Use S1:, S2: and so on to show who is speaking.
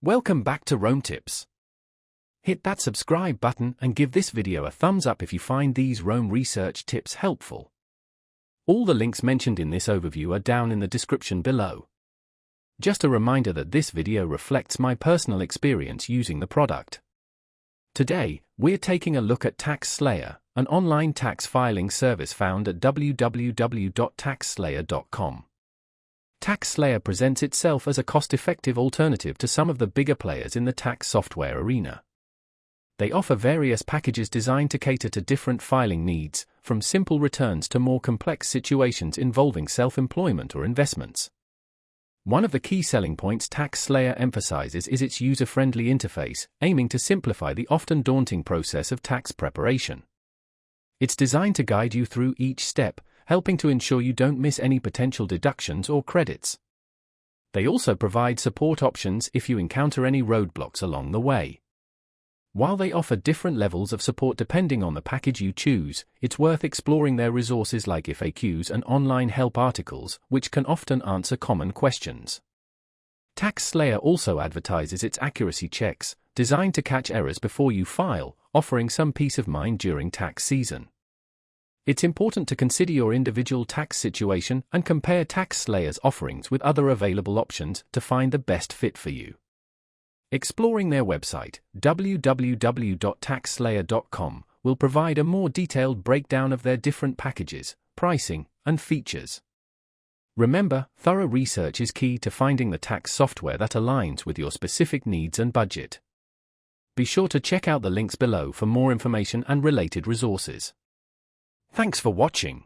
S1: Welcome back to Rome Tips. Hit that subscribe button and give this video a thumbs up if you find these Rome research tips helpful. All the links mentioned in this overview are down in the description below. Just a reminder that this video reflects my personal experience using the product. Today, we're taking a look at TaxSlayer, an online tax filing service found at www.taxslayer.com. TaxSlayer presents itself as a cost-effective alternative to some of the bigger players in the tax software arena. They offer various packages designed to cater to different filing needs, from simple returns to more complex situations involving self-employment or investments. One of the key selling points TaxSlayer emphasizes is its user-friendly interface, aiming to simplify the often daunting process of tax preparation. It's designed to guide you through each step, helping to ensure you don't miss any potential deductions or credits. They also provide support options if you encounter any roadblocks along the way. While they offer different levels of support depending on the package you choose, it's worth exploring their resources like FAQs and online help articles, which can often answer common questions. TaxSlayer also advertises its accuracy checks, designed to catch errors before you file, offering some peace of mind during tax season. It's important to consider your individual tax situation and compare TaxSlayer's offerings with other available options to find the best fit for you. Exploring their website, www.taxslayer.com, will provide a more detailed breakdown of their different packages, pricing, and features. Remember, thorough research is key to finding the tax software that aligns with your specific needs and budget. Be sure to check out the links below for more information and related resources. Thanks for watching.